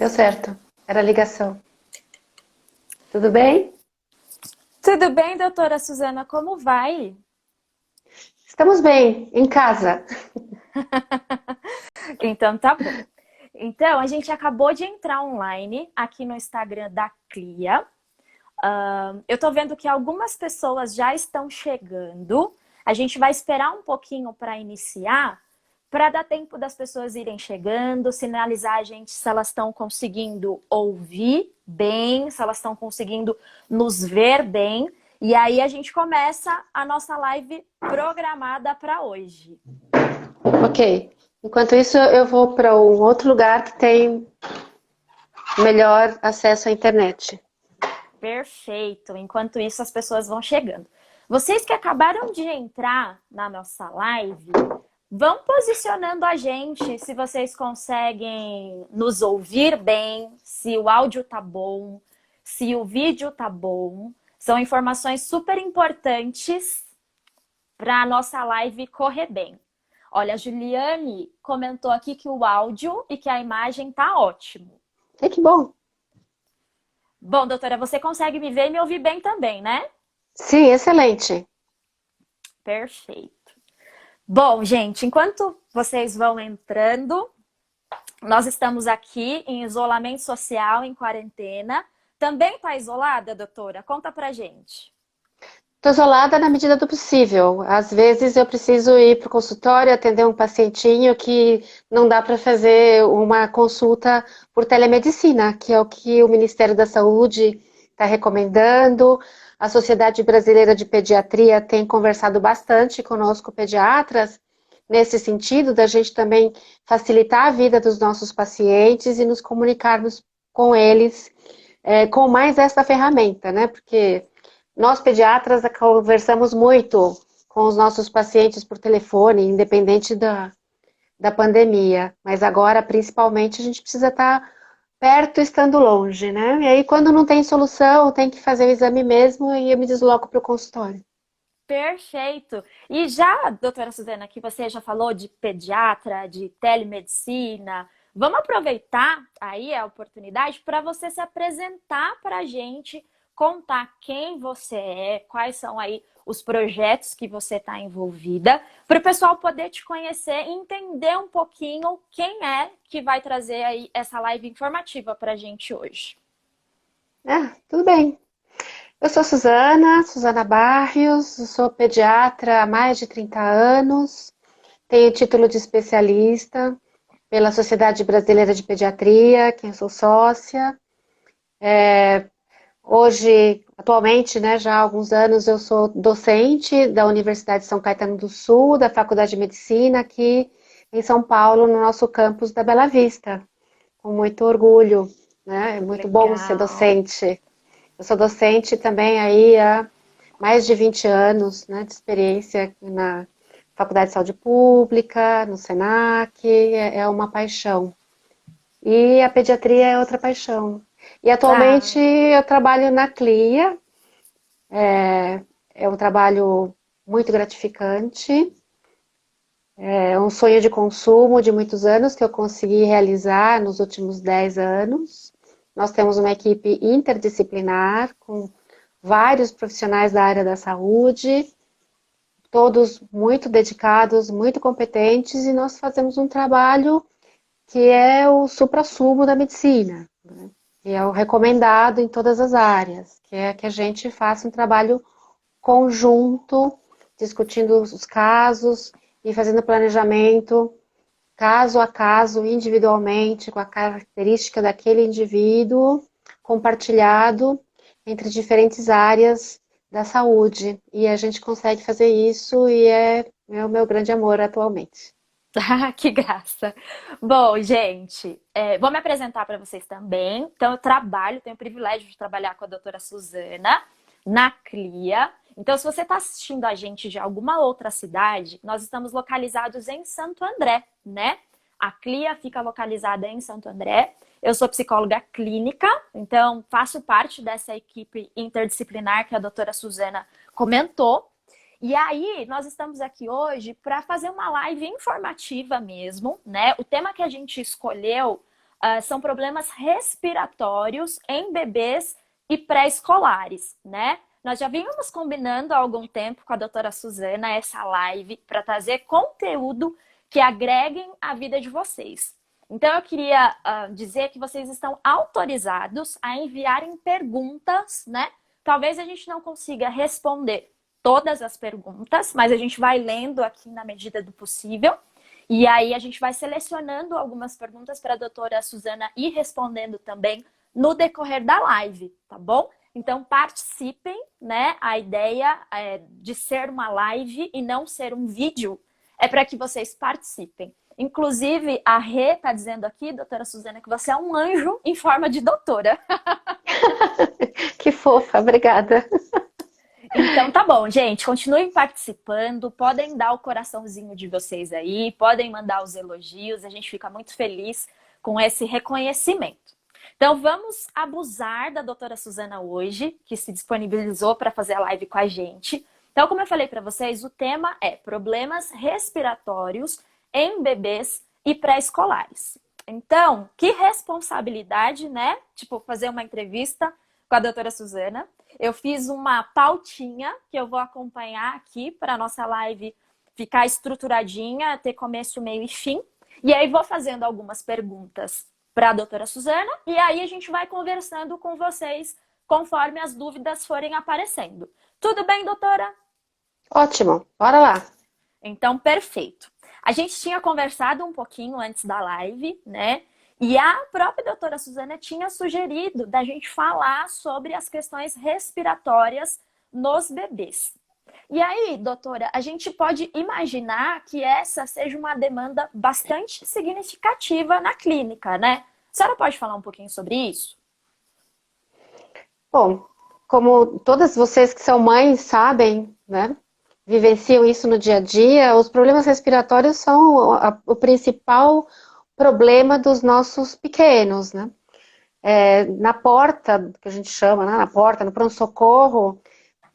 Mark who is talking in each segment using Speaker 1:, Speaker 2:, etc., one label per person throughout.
Speaker 1: Deu certo. Era a ligação. Tudo bem?
Speaker 2: Tudo bem, doutora Suzana? Como vai?
Speaker 1: Estamos bem, em casa.
Speaker 2: Então tá bom. Então, a gente acabou de entrar online aqui no Instagram da Clia. Eu tô vendo que algumas pessoas já estão chegando. A gente vai esperar um pouquinho para iniciar, para dar tempo das pessoas irem chegando, sinalizar a gente se elas estão conseguindo ouvir bem, se elas estão conseguindo nos ver bem. E aí a gente começa a nossa live programada para hoje.
Speaker 1: Ok. Enquanto isso, eu vou para um outro lugar que tem melhor acesso à internet.
Speaker 2: Perfeito. Enquanto isso, as pessoas vão chegando. Vocês que acabaram de entrar na nossa live, vão posicionando a gente se vocês conseguem nos ouvir bem, se o áudio tá bom, se o vídeo tá bom. São informações super importantes para a nossa live correr bem. Olha, a Juliane comentou aqui que o áudio e que a imagem tá ótimo.
Speaker 1: Que bom.
Speaker 2: Bom, doutora, você consegue me ver e me ouvir bem também, né?
Speaker 1: Sim, excelente.
Speaker 2: Perfeito. Bom, gente, enquanto vocês vão entrando, nós estamos aqui em isolamento social, em quarentena. Também está isolada, doutora? Conta pra gente.
Speaker 1: Estou isolada na medida do possível. Às vezes eu preciso ir para o consultório atender um pacientinho que não dá para fazer uma consulta por telemedicina, que é o que o Ministério da Saúde está recomendando. A Sociedade Brasileira de Pediatria tem conversado bastante conosco, pediatras, nesse sentido, da gente também facilitar a vida dos nossos pacientes e nos comunicarmos com eles com mais essa ferramenta, né? Porque nós, pediatras, conversamos muito com os nossos pacientes por telefone, independente da pandemia. Mas agora, principalmente, a gente precisa estar perto estando longe, né? E aí, quando não tem solução, tem que fazer o exame mesmo e eu me desloco para o consultório.
Speaker 2: Perfeito. E já, doutora Suzana, que você já falou de pediatra, de telemedicina, vamos aproveitar aí a oportunidade para você se apresentar para a gente, contar quem você é, quais são aí os projetos que você está envolvida, para o pessoal poder te conhecer e entender um pouquinho quem é que vai trazer aí essa live informativa para a gente hoje.
Speaker 1: Ah, tudo bem. Eu sou Suzana Barrios, eu sou pediatra há mais de 30 anos, tenho título de especialista pela Sociedade Brasileira de Pediatria, que eu sou sócia. Hoje, atualmente, né, já há alguns anos, eu sou docente da Universidade de São Caetano do Sul, da Faculdade de Medicina, aqui em São Paulo, no nosso campus da Bela Vista, com muito orgulho, né? É muito bom ser
Speaker 2: Legal.
Speaker 1: docente. Eu sou docente também aí há mais de 20 anos, né, de experiência na Faculdade de Saúde Pública, no Senac, é uma paixão. E a pediatria é outra paixão. E atualmente
Speaker 2: Ah,
Speaker 1: eu trabalho na CLIA, é um trabalho muito gratificante, é um sonho de consumo de muitos anos que eu consegui realizar nos últimos 10 anos. Nós temos uma equipe interdisciplinar com vários profissionais da área da saúde, todos muito dedicados, muito competentes, e nós fazemos um trabalho que é o suprassumo da medicina, né? Que é o recomendado em todas as áreas, que é que a gente faça um trabalho conjunto, discutindo os casos e fazendo planejamento caso a caso, individualmente, com a característica daquele indivíduo, compartilhado entre diferentes áreas da saúde. E a gente consegue fazer isso e é o meu grande amor atualmente.
Speaker 2: ah, que graça. Bom, gente, vou me apresentar para vocês também. Então, eu tenho o privilégio de trabalhar com a doutora Suzana na CLIA. Então, se você está assistindo a gente de alguma outra cidade, nós estamos localizados em Santo André, né? A CLIA fica localizada em Santo André. Eu sou psicóloga clínica, então faço parte dessa equipe interdisciplinar que a doutora Suzana comentou. E aí, nós estamos aqui hoje para fazer uma live informativa mesmo, né? O tema que a gente escolheu são problemas respiratórios em bebês e pré-escolares, né? Nós já vínhamos combinando há algum tempo com a doutora Suzana essa live para trazer conteúdo que agreguem a vida de vocês. Então, eu queria dizer que vocês estão autorizados a enviarem perguntas, né? Talvez a gente não consiga responder todas as perguntas, mas a gente vai lendo aqui na medida do possível. E aí a gente vai selecionando algumas perguntas para a doutora Suzana ir respondendo também no decorrer da live, tá bom? Então participem, né? A ideia de ser uma live e não ser um vídeo é para que vocês participem. Inclusive, a Rê está dizendo aqui, doutora Suzana, que você é um anjo em forma de doutora.
Speaker 1: Que fofa, obrigada.
Speaker 2: Então tá bom, gente, continuem participando, podem dar o coraçãozinho de vocês aí, podem mandar os elogios, a gente fica muito feliz com esse reconhecimento. Então vamos abusar da doutora Suzana hoje, que se disponibilizou para fazer a live com a gente. Então, como eu falei para vocês, o tema é problemas respiratórios em bebês e pré-escolares. Então, que responsabilidade, né? Tipo, fazer uma entrevista com a doutora Suzana. Eu fiz uma pautinha que eu vou acompanhar aqui para a nossa live ficar estruturadinha, ter começo, meio e fim. E aí vou fazendo algumas perguntas para a doutora Suzana e aí a gente vai conversando com vocês conforme as dúvidas forem aparecendo. Tudo bem, doutora?
Speaker 1: Ótimo, bora lá.
Speaker 2: Então, perfeito. A gente tinha conversado um pouquinho antes da live, né? E a própria doutora Suzana tinha sugerido da gente falar sobre as questões respiratórias nos bebês. E aí, doutora, a gente pode imaginar que essa seja uma demanda bastante significativa na clínica, né? A senhora pode falar um pouquinho sobre isso?
Speaker 1: Bom, como todas vocês que são mães sabem, né? Vivenciam isso no dia a dia, os problemas respiratórios são o principal problema dos nossos pequenos, né? Na porta, que a gente chama, né? Na porta, no pronto-socorro,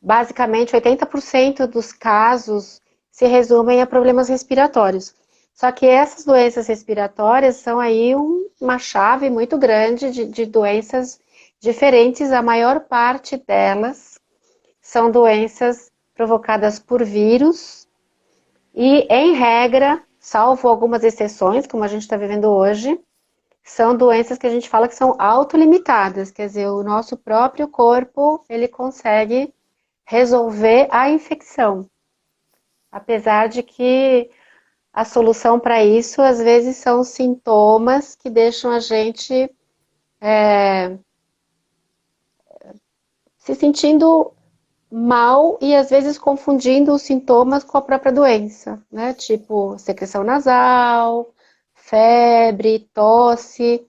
Speaker 1: basicamente 80% dos casos se resumem a problemas respiratórios. Só que essas doenças respiratórias são aí uma chave muito grande de doenças diferentes. A maior parte delas são doenças provocadas por vírus e, em regra, salvo algumas exceções, como a gente está vivendo hoje, são doenças que a gente fala que são autolimitadas, quer dizer, o nosso próprio corpo, ele consegue resolver a infecção. Apesar de que a solução para isso, às vezes, são sintomas que deixam a gente se sentindo mal e às vezes confundindo os sintomas com a própria doença, né? Tipo secreção nasal, febre, tosse.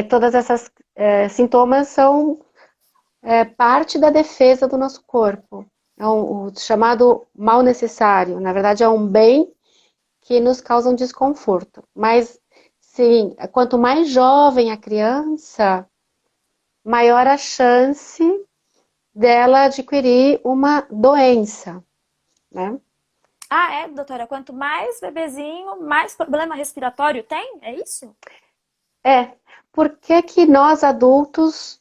Speaker 1: Todas essas sintomas são parte da defesa do nosso corpo. É o chamado mal necessário. Na verdade, é um bem que nos causa um desconforto. Mas, sim, quanto mais jovem a criança, maior a chance dela adquirir uma doença, né?
Speaker 2: Ah, doutora? Quanto mais bebezinho, mais problema respiratório tem? É isso?
Speaker 1: Por que que nós adultos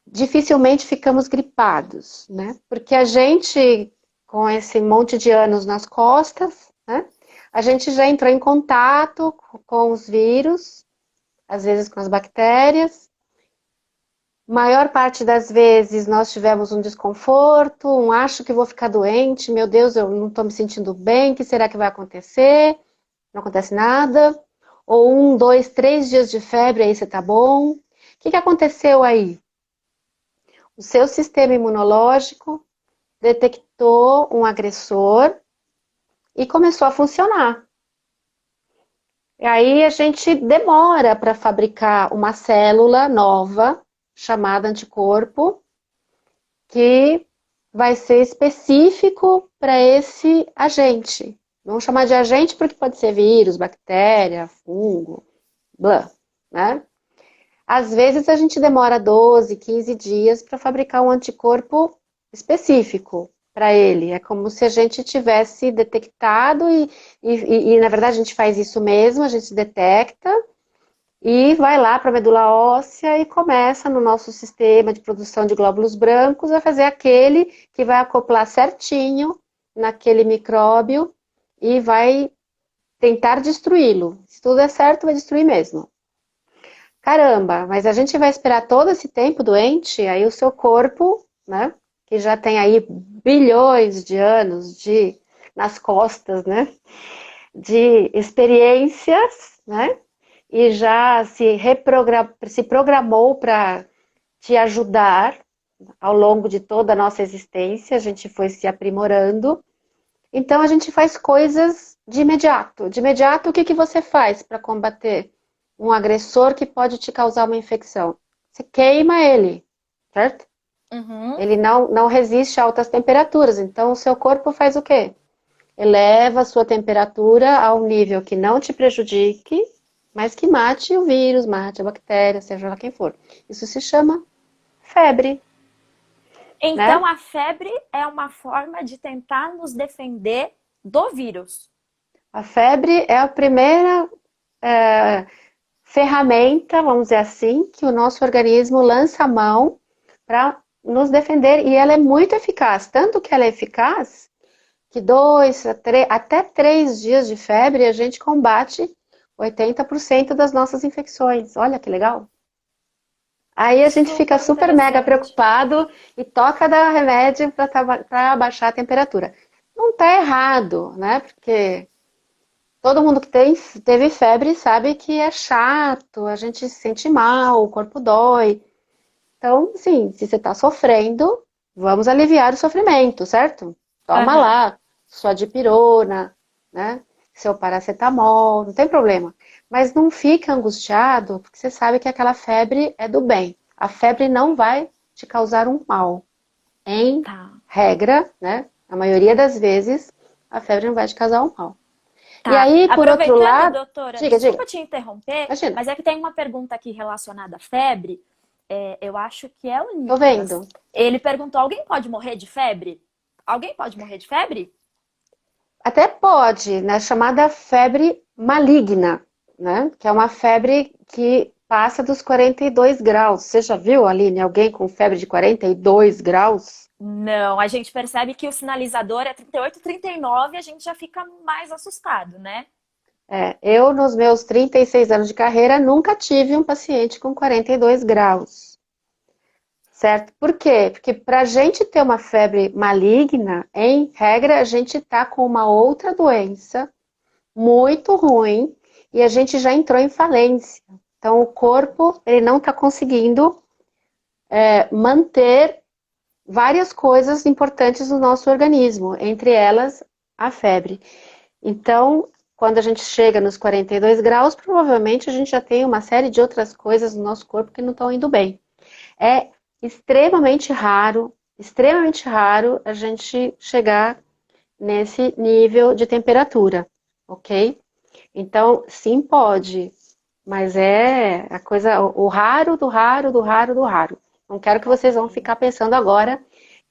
Speaker 1: dificilmente ficamos gripados, né? Porque a gente, com esse monte de anos nas costas, né? A gente já entrou em contato com os vírus, às vezes com as bactérias. Maior parte das vezes nós tivemos um desconforto, acho que vou ficar doente, meu Deus, eu não estou me sentindo bem, o que será que vai acontecer? Não acontece nada. Ou 1, 2, 3 dias de febre, aí você tá bom. O que aconteceu aí? O seu sistema imunológico detectou um agressor e começou a funcionar. E aí a gente demora para fabricar uma célula nova, chamada anticorpo, que vai ser específico para esse agente. Vamos chamar de agente porque pode ser vírus, bactéria, fungo, blá, né? Às vezes a gente demora 12, 15 dias para fabricar um anticorpo específico para ele. É como se a gente tivesse detectado e na verdade a gente faz isso mesmo, a gente detecta e vai lá para a medula óssea e começa no nosso sistema de produção de glóbulos brancos a fazer aquele que vai acoplar certinho naquele micróbio e vai tentar destruí-lo. Se tudo é certo, vai destruir mesmo. Caramba, mas a gente vai esperar todo esse tempo doente, aí o seu corpo, né, que já tem aí bilhões de anos nas costas, né, de experiências, né, e já se programou para te ajudar ao longo de toda a nossa existência, a gente foi se aprimorando. Então a gente faz coisas de imediato. De imediato, o que que você faz para combater um agressor que pode te causar uma infecção? Você queima ele, certo?
Speaker 2: Uhum.
Speaker 1: Ele não resiste a altas temperaturas. Então o seu corpo faz o quê? Eleva a sua temperatura a um nível que não te prejudique, mas que mate o vírus, mate a bactéria, seja lá quem for. Isso se chama febre,
Speaker 2: Então,
Speaker 1: né?
Speaker 2: a febre é uma forma de tentar nos defender do vírus.
Speaker 1: A febre é a primeira é, ferramenta, vamos dizer assim, que o nosso organismo lança a mão para nos defender. E ela é muito eficaz. Tanto que ela é eficaz que até 3 dias de febre a gente combate 80% das nossas infecções. Olha que legal. Aí a gente fica
Speaker 2: Super
Speaker 1: super mega
Speaker 2: interessante.
Speaker 1: preocupado e toca dar remédio para baixar a temperatura. Não está errado, né? Porque todo mundo que teve febre sabe que é chato, a gente se sente mal, o corpo dói. Então, sim, se você está sofrendo, vamos aliviar o sofrimento, certo? Toma
Speaker 2: Aham.
Speaker 1: lá sua dipirona, né? Seu paracetamol, não tem problema. Mas não fica angustiado, porque você sabe que aquela febre é do bem. A febre não vai te causar um mal. Em
Speaker 2: Tá.
Speaker 1: regra, né? A maioria das vezes, a febre não vai te causar um mal. E
Speaker 2: Tá.
Speaker 1: aí, por outro
Speaker 2: Aproveitando,
Speaker 1: lado,
Speaker 2: doutora,
Speaker 1: diga,
Speaker 2: desculpa te interromper,
Speaker 1: imagina,
Speaker 2: mas é que tem uma pergunta aqui relacionada à febre. Eu acho que é o
Speaker 1: tô
Speaker 2: Nicolas.
Speaker 1: vendo.
Speaker 2: Ele perguntou: alguém pode morrer de febre? Alguém pode morrer de febre?
Speaker 1: Até pode, né? Chamada febre maligna, né? Que é uma febre que passa dos 42 graus. Você já viu, Aline, alguém com febre de 42 graus?
Speaker 2: Não, a gente percebe que o sinalizador é 38, 39 e a gente já fica mais assustado, né?
Speaker 1: É, eu, nos meus 36 anos de carreira, nunca tive um paciente com 42 graus, certo? Por quê? Porque para a gente ter uma febre maligna, em regra, a gente está com uma outra doença muito ruim e a gente já entrou em falência. Então, o corpo ele não está conseguindo manter várias coisas importantes no nosso organismo, entre elas a febre. Então, quando a gente chega nos 42 graus, provavelmente a gente já tem uma série de outras coisas no nosso corpo que não estão indo bem. É extremamente raro a gente chegar nesse nível de temperatura, ok? Então, sim, pode, mas é a coisa, o raro do raro do raro do raro. Não quero que vocês vão
Speaker 2: Ok.
Speaker 1: ficar pensando agora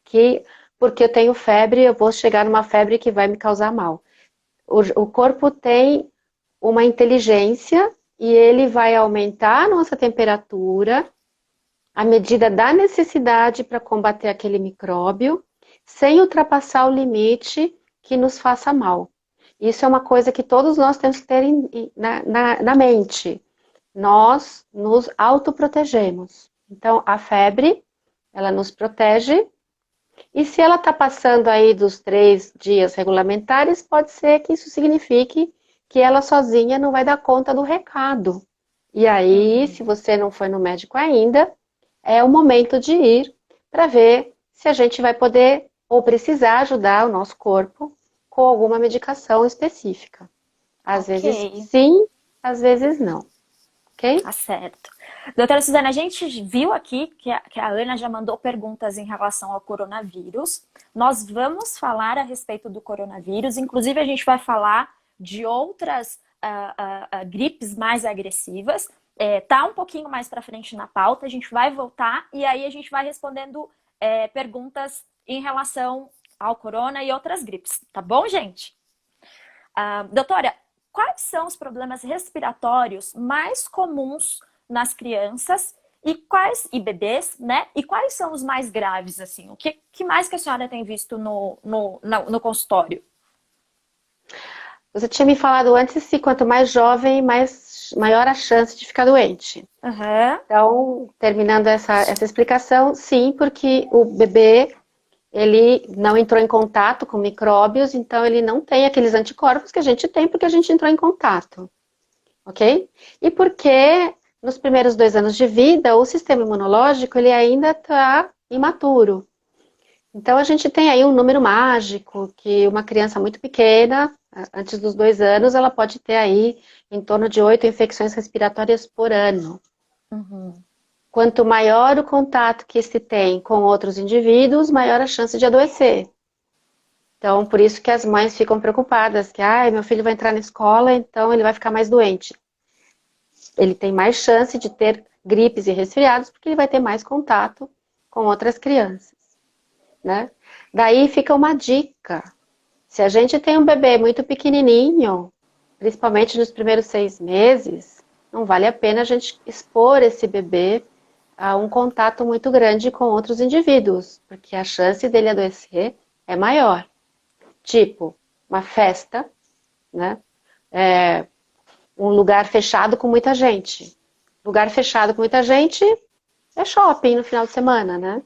Speaker 1: que porque eu tenho febre, eu vou chegar numa febre que vai me causar mal. O corpo tem uma inteligência e ele vai aumentar a nossa temperatura à medida da necessidade para combater aquele micróbio, sem ultrapassar o limite que nos faça mal. Isso é uma coisa que todos nós temos que ter na mente. Nós nos autoprotegemos. Então, a febre, ela nos protege. E se ela está passando aí dos 3 dias regulamentares, pode ser que isso signifique que ela sozinha não vai dar conta do recado. E aí, se
Speaker 2: Uhum.
Speaker 1: você não foi no médico ainda, é o momento de ir para ver se a gente vai poder ou precisar ajudar o nosso corpo com alguma medicação específica. Às
Speaker 2: Ok.
Speaker 1: vezes sim, às vezes não, ok?
Speaker 2: Tá certo. Doutora Suzana, a gente viu aqui que a Ana já mandou perguntas em relação ao coronavírus. Nós vamos falar a respeito do coronavírus, inclusive a gente vai falar de outras gripes mais agressivas. Tá um pouquinho mais para frente na pauta, a gente vai voltar e aí a gente vai respondendo perguntas em relação ao corona e outras gripes, tá bom, gente? Doutora, quais são os problemas respiratórios mais comuns nas crianças e bebês, né? E quais são os mais graves, assim? O que mais que a senhora tem visto no consultório?
Speaker 1: Você tinha me falado antes que quanto mais jovem, maior a chance de ficar doente.
Speaker 2: Aham.
Speaker 1: Então, terminando essa explicação, sim, porque o bebê, ele não entrou em contato com micróbios, então ele não tem aqueles anticorpos que a gente tem porque a gente entrou em contato, ok? E porque nos primeiros 2 anos de vida, o sistema imunológico, ele ainda está imaturo. Então, a gente tem aí um número mágico, que uma criança muito pequena, antes dos 2 anos, ela pode ter aí em torno de 8 infecções respiratórias por ano.
Speaker 2: Uhum.
Speaker 1: Quanto maior o contato que se tem com outros indivíduos, maior a chance de adoecer. Então, por isso que as mães ficam preocupadas, que meu filho vai entrar na escola, então ele vai ficar mais doente. Ele tem mais chance de ter gripes e resfriados, porque ele vai ter mais contato com outras crianças, né? Daí fica uma dica. Se a gente tem um bebê muito pequenininho, principalmente nos primeiros 6 meses, não vale a pena a gente expor esse bebê a um contato muito grande com outros indivíduos, porque a chance dele adoecer é maior. Tipo, uma festa, né? Um lugar fechado com muita gente. Lugar fechado com muita gente é shopping no final de semana, né?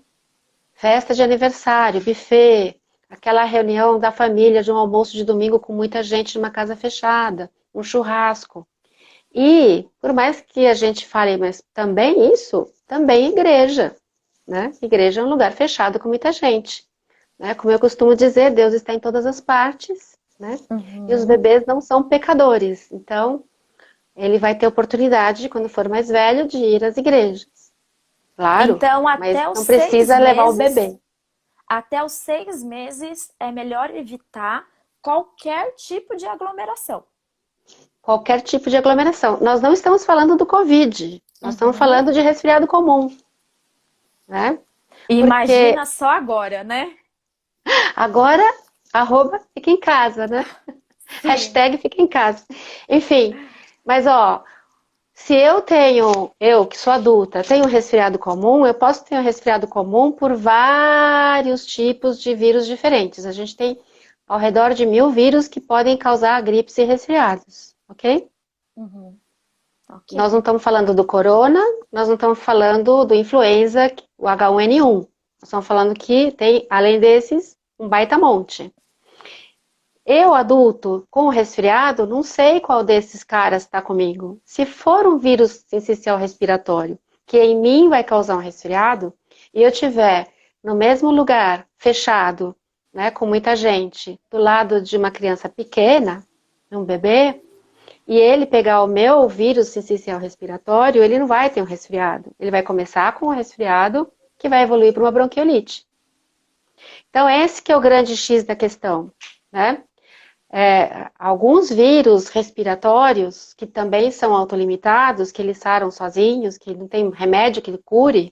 Speaker 1: Festa de aniversário, buffet, aquela reunião da família de um almoço de domingo com muita gente numa casa fechada, um churrasco. E, por mais que a gente fale, mas também isso, também igreja, né? Igreja é um lugar fechado com muita gente, né? Como eu costumo dizer, Deus está em todas as partes, né? E os
Speaker 2: Uhum.
Speaker 1: bebês não são pecadores, então ele vai ter oportunidade, quando for mais velho, de ir às igrejas. Claro,
Speaker 2: Então,
Speaker 1: mas não precisa levar o bebê.
Speaker 2: até os 6 meses é melhor evitar qualquer tipo de aglomeração.
Speaker 1: Qualquer tipo de aglomeração. Nós não estamos falando do Covid, nós estamos
Speaker 2: Uhum.
Speaker 1: falando de resfriado comum, né?
Speaker 2: E
Speaker 1: Porque
Speaker 2: imagina só agora, né?
Speaker 1: agora, fica em casa, né?
Speaker 2: Sim.
Speaker 1: Hashtag fica em casa. Enfim, mas ó, se eu que sou adulta, tenho um resfriado comum, eu posso ter um resfriado comum por vários tipos de vírus diferentes. A gente tem ao redor de 1000 vírus que podem causar gripes e resfriados, ok?
Speaker 2: Uhum. Ok.
Speaker 1: Nós não estamos falando do corona, nós não estamos falando do influenza, o H1N1. Nós estamos falando que tem, além desses, um baita monte. Eu, adulto, com o resfriado, não sei qual desses caras está comigo. Se for um vírus sensicial respiratório, que em mim vai causar um resfriado, e eu tiver no mesmo lugar, fechado, né, com muita gente, do lado de uma criança pequena, um bebê, e ele pegar o meu vírus sensicial respiratório, ele não vai ter um resfriado. Ele vai começar com um resfriado que vai evoluir para uma bronquiolite. Então, esse que é o grande X da questão, né? Alguns vírus respiratórios, que também são autolimitados, que eles saram sozinhos, que não tem remédio que cure,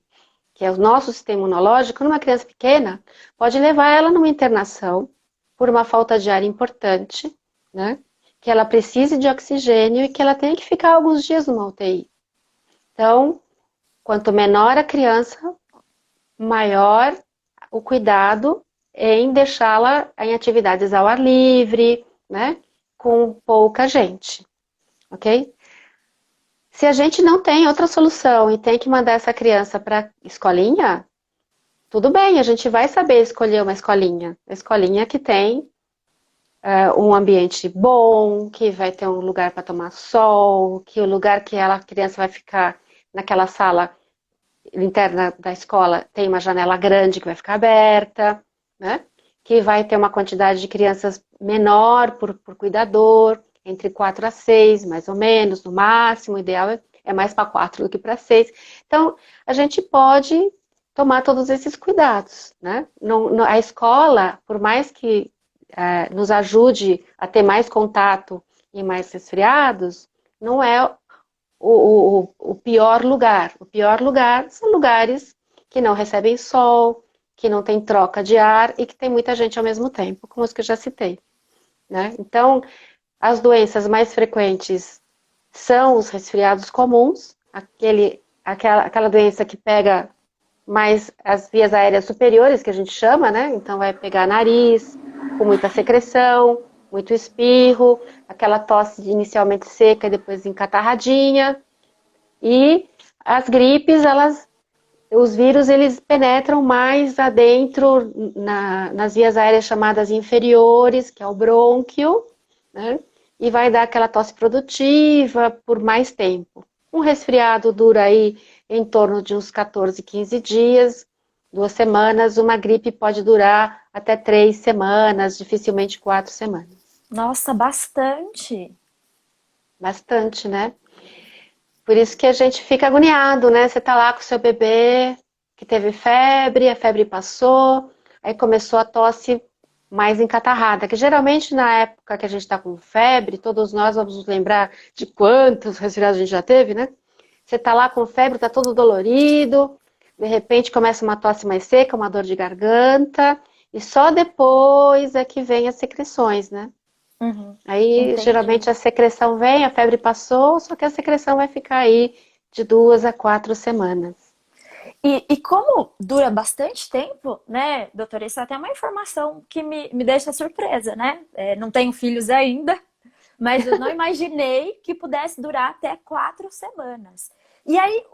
Speaker 1: que é o nosso sistema imunológico, numa criança pequena, pode levar ela numa internação por uma falta de ar importante, né? Que ela precise de oxigênio e que ela tenha que ficar alguns dias numa UTI. Então, quanto menor a criança, maior o cuidado em deixá-la em atividades ao ar livre, né? Com pouca gente, ok? Se a gente não tem outra solução e tem que mandar essa criança para escolinha, tudo bem, a gente vai saber escolher uma escolinha que tem um ambiente bom, que vai ter um lugar para tomar sol, que o lugar que a criança vai ficar naquela sala interna da escola tem uma janela grande que vai ficar aberta, né? Que vai ter uma quantidade de crianças menor por cuidador, entre 4 a 6, mais ou menos, no máximo, o ideal é mais para 4 do que para 6. Então, a gente pode tomar todos esses cuidados, né? A escola, por mais que nos ajude a ter mais contato e mais resfriados, não é o pior lugar. O pior lugar são lugares que não recebem sol, que não tem troca de ar e que tem muita gente ao mesmo tempo, como os que eu já citei, né? Então, As doenças mais frequentes são os resfriados comuns, aquela doença que pega mais as vias aéreas superiores, que a gente chama, né? Então vai pegar nariz, com muita secreção, muito espirro, aquela tosse inicialmente seca e depois encatarradinha. E as gripes, os vírus, eles penetram mais adentro nas vias aéreas chamadas inferiores, que é o brônquio, né? E vai dar aquela tosse produtiva por mais tempo. Um resfriado dura aí em torno de uns 14, 15 dias, 2 semanas. Uma gripe pode durar até 3 semanas, dificilmente 4 semanas.
Speaker 2: Nossa, bastante.
Speaker 1: Bastante, né? Por isso que a gente fica agoniado, né? Você tá lá com o seu bebê, que teve febre, a febre passou, aí começou a tosse mais encatarrada, que geralmente na época que a gente tá com febre, todos nós vamos nos lembrar de quantos resfriados a gente já teve, né? Você tá lá com febre, tá todo dolorido, de repente começa uma tosse mais seca, uma dor de garganta, e só depois é que vem as secreções, né?
Speaker 2: Uhum,
Speaker 1: Aí,
Speaker 2: entendi.
Speaker 1: geralmente, a secreção vem, a febre passou, só que a secreção vai ficar aí de 2 a 4 semanas.
Speaker 2: E como dura bastante tempo, né, doutora? Isso é até uma informação que me deixa surpresa, né? Não tenho filhos ainda, mas eu não imaginei que pudesse durar até 4 semanas. E aí,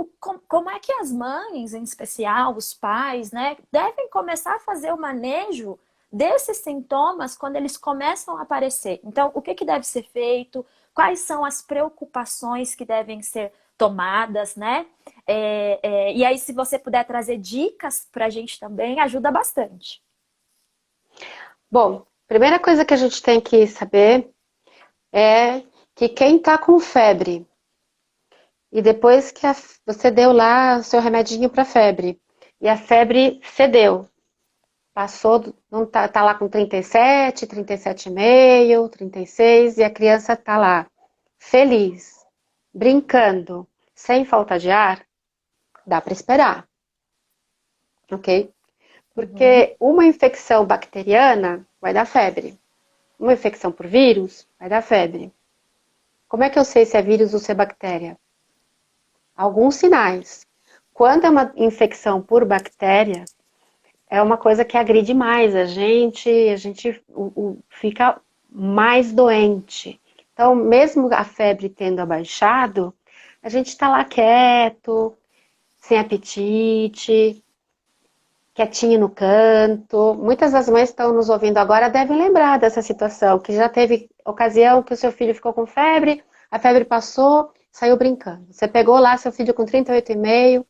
Speaker 2: como é que as mães, em especial os pais, né, devem começar a fazer o manejo desses sintomas quando eles começam a aparecer? Então, o que que deve ser feito? Quais são as preocupações que devem ser tomadas, né? E aí, se você puder trazer dicas para a gente também, ajuda bastante.
Speaker 1: Bom, primeira coisa que a gente tem que saber é que quem tá com febre e depois que você deu lá o seu remedinho para febre e a febre cedeu, passou, não tá lá com 37, 37,5, 36 e a criança tá lá feliz, brincando, sem falta de ar, dá para esperar, ok?
Speaker 2: Uhum,
Speaker 1: Porque uma infecção bacteriana vai dar febre. Uma infecção por vírus vai dar febre. Como é que eu sei se é vírus ou se é bactéria? Alguns sinais. Quando é uma infecção por bactéria, é uma coisa que agride mais a gente fica mais doente. Então, mesmo a febre tendo abaixado, a gente está lá quieto, sem apetite, quietinho no canto. Muitas das mães que estão nos ouvindo agora devem lembrar dessa situação, que já teve ocasião que o seu filho ficou com febre, a febre passou, saiu brincando. Você pegou lá seu filho com 38,5,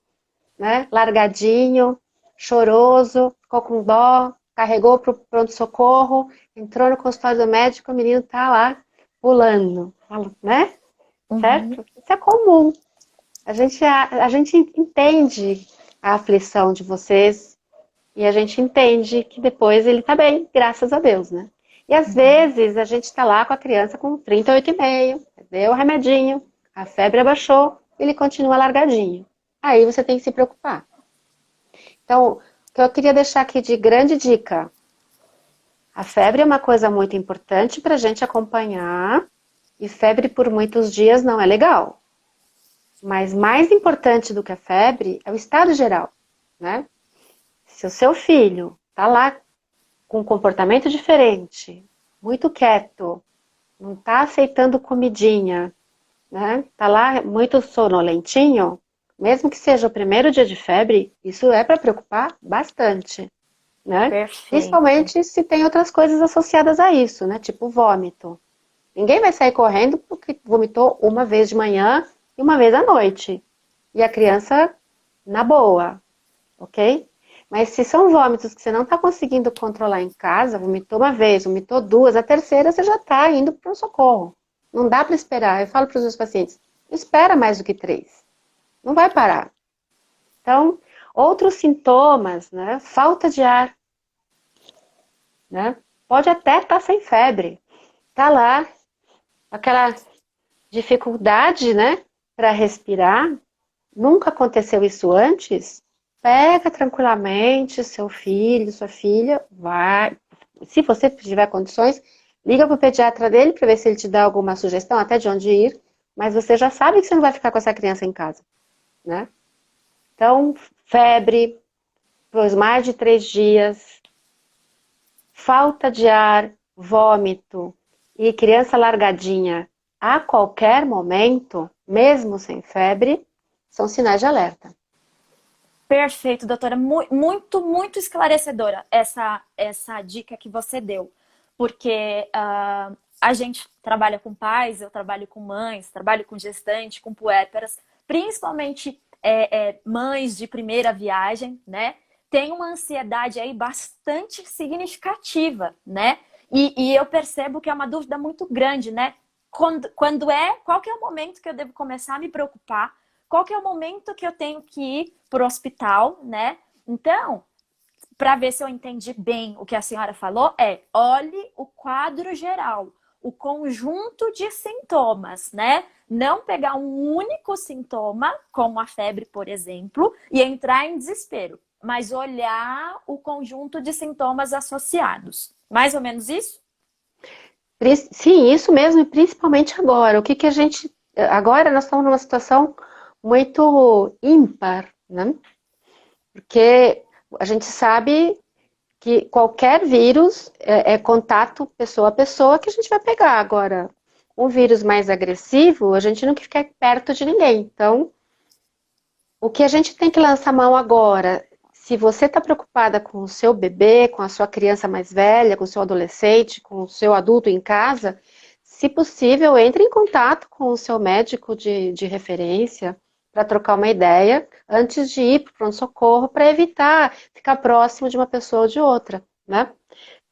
Speaker 1: né, largadinho, choroso, ficou com dó, carregou para o pronto-socorro, entrou no consultório do médico, o menino tá lá pulando, né?
Speaker 2: uhum,
Speaker 1: Certo? Isso é comum. A gente entende a aflição de vocês, e a gente entende que depois ele tá bem, graças a Deus, né? E às
Speaker 2: uhum.
Speaker 1: vezes a gente tá lá com a criança com 38,5, deu o remedinho, a febre abaixou, ele continua largadinho. Aí você tem que se preocupar. Então, o que eu queria deixar aqui de grande dica: a febre é uma coisa muito importante para a gente acompanhar, e febre por muitos dias não é legal. Mas mais importante do que a febre é o estado geral, né? Se o seu filho tá lá com um comportamento diferente, muito quieto, não está aceitando comidinha, né? Tá lá muito sonolentinho, mesmo que seja o primeiro dia de febre, isso é para preocupar bastante, né?
Speaker 2: Perfeito.
Speaker 1: Principalmente se tem outras coisas associadas a isso, né? Tipo vômito. Ninguém vai sair correndo porque vomitou uma vez de manhã e uma vez à noite. E a criança na boa, ok? Mas se são vômitos que você não está conseguindo controlar em casa, vomitou uma vez, vomitou duas, a terceira você já está indo para o socorro. Não dá para esperar. Eu falo para os meus pacientes, não espera mais do que 3. Não vai parar. Então, outros sintomas, né? Falta de ar, né? Pode até estar sem febre. Tá lá, aquela dificuldade, né? Para respirar. Nunca aconteceu isso antes? Pega tranquilamente seu filho, sua filha, vai. Se você tiver condições, liga para o pediatra dele para ver se ele te dá alguma sugestão, até de onde ir, mas você já sabe que você não vai ficar com essa criança em casa, né? Então, febre, por mais de 3 dias, falta de ar, vômito e criança largadinha a qualquer momento, mesmo sem febre, são sinais de alerta.
Speaker 2: Perfeito, doutora. Muito, muito esclarecedora essa dica que você deu. Porque a gente trabalha com pais, eu trabalho com mães, trabalho com gestante, com puérperas, principalmente mães de primeira viagem, né? Tem uma ansiedade aí bastante significativa, né? E eu percebo que é uma dúvida muito grande, né? Qual que é o momento que eu devo começar a me preocupar? Qual que é o momento que eu tenho que ir para o hospital, né? Então, para ver se eu entendi bem o que a senhora falou, olhe o quadro geral, o conjunto de sintomas, né? Não pegar um único sintoma, como a febre, por exemplo, e entrar em desespero, mas olhar o conjunto de sintomas associados. Mais ou menos isso?
Speaker 1: Sim, isso mesmo, e principalmente agora. O que que a gente. Agora nós estamos numa situação muito ímpar, né? Porque a gente sabe que qualquer vírus é contato pessoa a pessoa que a gente vai pegar. Agora, um vírus mais agressivo, a gente não quer ficar perto de ninguém. Então, o que a gente tem que lançar mão agora, se você está preocupada com o seu bebê, com a sua criança mais velha, com o seu adolescente, com o seu adulto em casa, se possível, entre em contato com o seu médico de referência para trocar uma ideia antes de ir para o pronto-socorro, para evitar ficar próximo de uma pessoa ou de outra, né?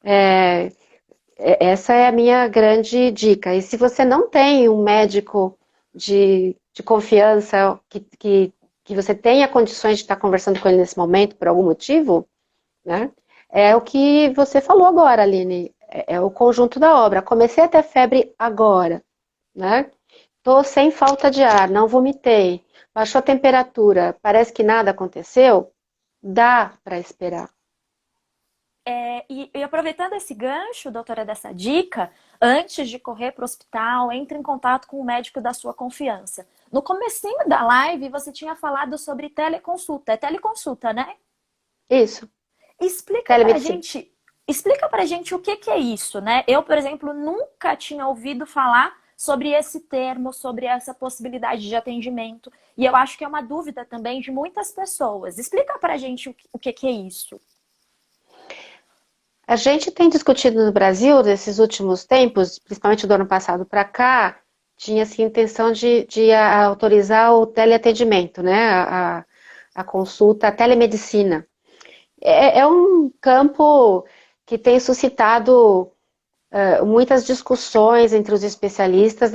Speaker 1: É, essa é a minha grande dica. E se você não tem um médico de confiança que você tenha condições de estar conversando com ele nesse momento, por algum motivo, né? É o que você falou agora, Aline. É o conjunto da obra. Comecei a ter febre agora, né? Tô sem falta de ar, não vomitei. Baixou a temperatura, parece que nada aconteceu. Dá para esperar.
Speaker 2: E aproveitando esse gancho, doutora, dessa dica, antes de correr para o hospital, entre em contato com o médico da sua confiança. No comecinho da live, você tinha falado sobre teleconsulta. É teleconsulta, né?
Speaker 1: Isso.
Speaker 2: Explica pra
Speaker 1: Telemedicina.
Speaker 2: gente, explica pra gente o que é isso, né? Eu, por exemplo, nunca tinha ouvido falar sobre esse termo, sobre essa possibilidade de atendimento. E eu acho que é uma dúvida também de muitas pessoas. Explica pra gente o que é isso.
Speaker 1: A gente tem discutido no Brasil, nesses últimos tempos, principalmente do ano passado para cá, tinha-se intenção de autorizar o teleatendimento, né? A consulta, a telemedicina. É um campo que tem suscitado muitas discussões entre os especialistas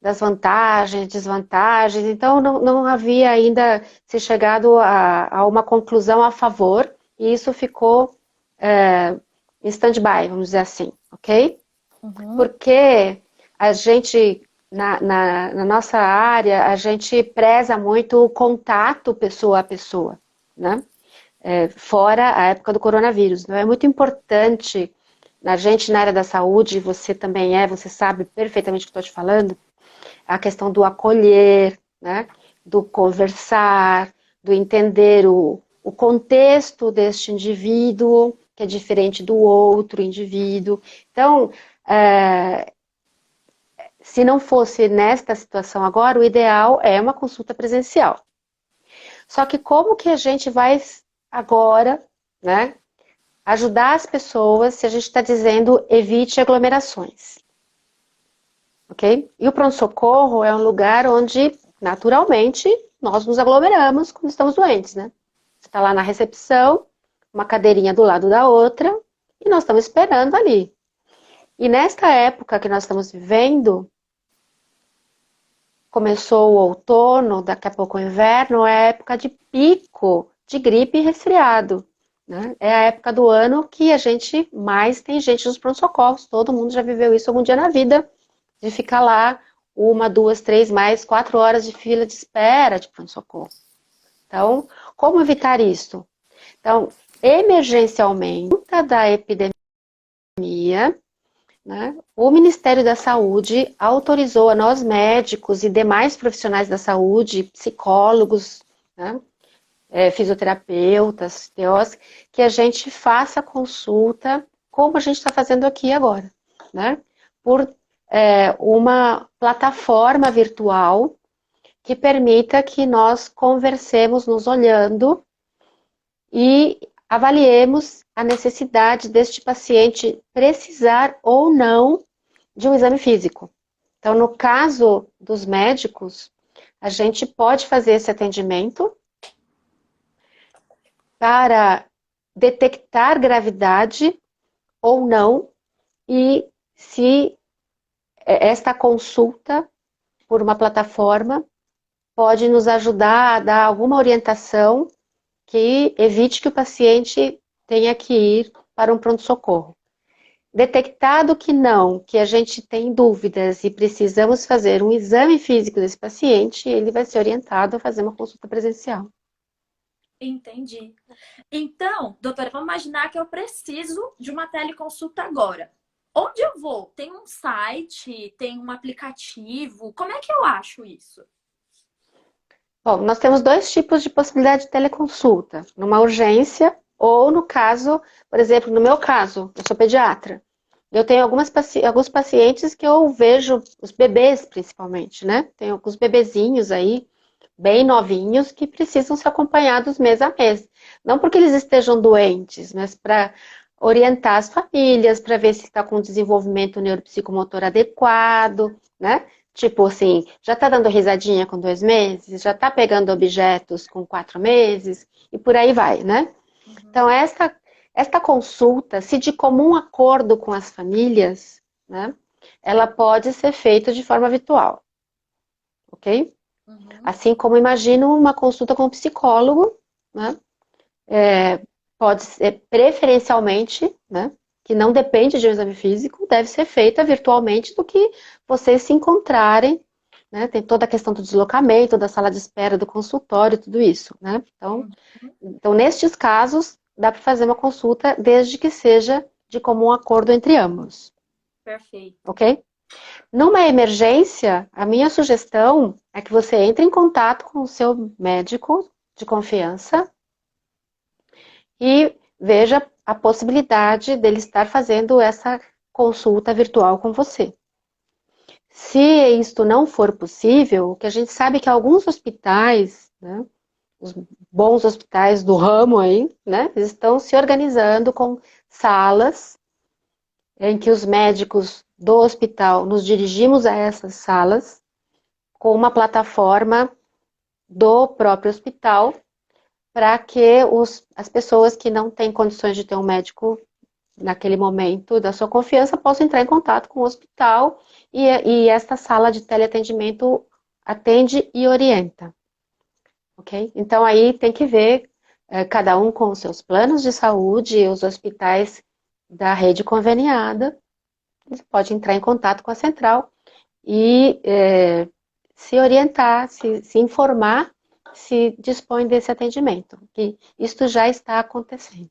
Speaker 1: das vantagens, desvantagens, então não havia ainda se chegado a uma conclusão a favor, e isso ficou em stand-by, vamos dizer assim, ok?
Speaker 2: Uhum.
Speaker 1: Porque a gente, na nossa área, a gente preza muito o contato pessoa a pessoa, né? Fora a época do coronavírus. Então é muito importante, a gente na área da saúde, você também você sabe perfeitamente o que estou te falando, a questão do acolher, né? Do conversar, do entender o contexto deste indivíduo, que é diferente do outro indivíduo. Então, se não fosse nesta situação agora, o ideal é uma consulta presencial. Só que como que a gente vai agora, né, ajudar as pessoas se a gente está dizendo evite aglomerações? Ok? E o pronto-socorro é um lugar onde, naturalmente, nós nos aglomeramos quando estamos doentes, né? Você está lá na recepção, uma cadeirinha do lado da outra, e nós estamos esperando ali. E nesta época que nós estamos vivendo, começou o outono, daqui a pouco o inverno, é a época de pico de gripe e resfriado, né? É a época do ano que a gente mais tem gente nos pronto-socorros. Todo mundo já viveu isso algum dia na vida, de ficar lá 1, 2, 3, mais 4 horas de fila de espera de pronto-socorro. Então, como evitar isso? Então, emergencialmente, da epidemia, né, o Ministério da Saúde autorizou a nós médicos e demais profissionais da saúde, psicólogos, né, fisioterapeutas, TOs, que a gente faça consulta como a gente está fazendo aqui agora, né, por uma plataforma virtual que permita que nós conversemos nos olhando e avaliemos a necessidade deste paciente precisar ou não de um exame físico. Então, no caso dos médicos, a gente pode fazer esse atendimento para detectar gravidade ou não e se esta consulta por uma plataforma pode nos ajudar a dar alguma orientação que evite que o paciente tenha que ir para um pronto-socorro. Detectado que não, que a gente tem dúvidas e precisamos fazer um exame físico desse paciente, ele vai ser orientado a fazer uma consulta presencial.
Speaker 2: Entendi. Então, doutora, vamos imaginar que eu preciso de uma teleconsulta agora. Onde eu vou? Tem um site? Tem um aplicativo? Como é que eu acho isso?
Speaker 1: Bom, nós temos dois tipos de possibilidade de teleconsulta. Numa urgência ou no caso, por exemplo, no meu caso, eu sou pediatra. Eu tenho alguns pacientes que eu vejo, os bebês principalmente, né? Tem alguns bebezinhos aí, bem novinhos, que precisam ser acompanhados mês a mês. Não porque eles estejam doentes, mas para orientar as famílias, para ver se está com um desenvolvimento neuropsicomotor adequado, né? Tipo assim, já está dando risadinha com 2 meses, já está pegando objetos com 4 meses, e por aí vai, né? Então, esta consulta, se de comum acordo com as famílias, né, ela pode ser feita de forma virtual, ok? Assim como imagino uma consulta com um psicólogo, né, pode ser preferencialmente, né, que não depende de um exame físico, deve ser feita virtualmente do que vocês se encontrarem, né, tem toda a questão do deslocamento, da sala de espera, do consultório, tudo isso, né? Então, nestes casos, dá para fazer uma consulta desde que seja de comum acordo entre ambos.
Speaker 2: Perfeito.
Speaker 1: Ok? Numa emergência, a minha sugestão é que você entre em contato com o seu médico de confiança e veja a possibilidade dele estar fazendo essa consulta virtual com você. Se isto não for possível, o que a gente sabe é que alguns hospitais, né, os bons hospitais do ramo aí, né, eles estão se organizando com salas em que os médicos do hospital nos dirigimos a essas salas com uma plataforma do próprio hospital para que as pessoas que não têm condições de ter um médico naquele momento da sua confiança possam entrar em contato com o hospital e esta sala de teleatendimento atende e orienta. Ok? Então aí tem que ver cada um com os seus planos de saúde, os hospitais da rede conveniada, você pode entrar em contato com a central e se orientar, se informar se dispõe desse atendimento, que isto já está acontecendo.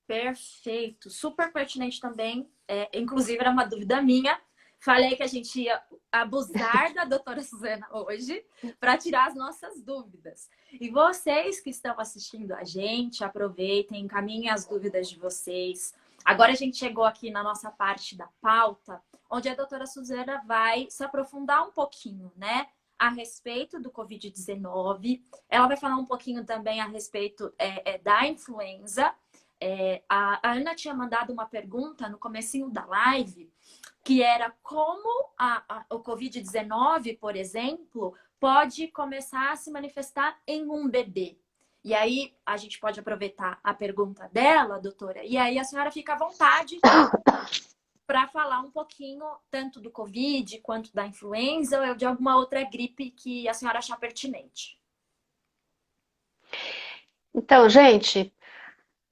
Speaker 2: Perfeito. Super pertinente também. Inclusive, era uma dúvida minha. Falei que a gente ia abusar da doutora Suzana hoje para tirar as nossas dúvidas. E vocês que estão assistindo a gente, aproveitem, encaminhem as dúvidas de vocês. Agora a gente chegou aqui na nossa parte da pauta, onde a doutora Suzana vai se aprofundar um pouquinho, né? A respeito do Covid-19. Ela vai falar um pouquinho também a respeito da influenza. A Ana tinha mandado uma pergunta no comecinho da live, que era como o Covid-19, por exemplo, pode começar a se manifestar em um bebê. E aí, a gente pode aproveitar a pergunta dela, doutora, e aí a senhora fica à vontade para falar um pouquinho tanto do Covid quanto da influenza ou de alguma outra gripe que a senhora achar pertinente.
Speaker 1: Então, gente,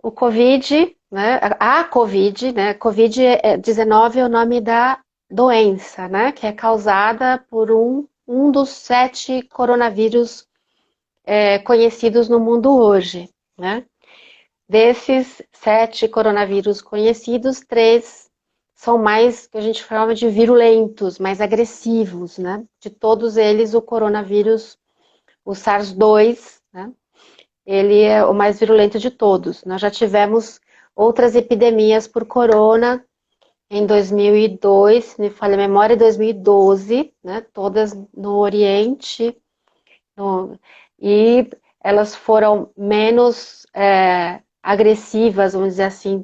Speaker 1: o Covid, né, a Covid, né, Covid-19 é o nome da doença, né, que é causada por um dos 7 coronavírus conhecidos no mundo hoje, né. Desses 7 coronavírus conhecidos, 3 são mais, que a gente chama de virulentos, mais agressivos, né? De todos eles, o coronavírus, o SARS-2, né? Ele é o mais virulento de todos. Nós já tivemos outras epidemias por corona em 2002, se me falha a memória, 2012, né? Todas no Oriente, no, e elas foram menos agressivas, vamos dizer assim,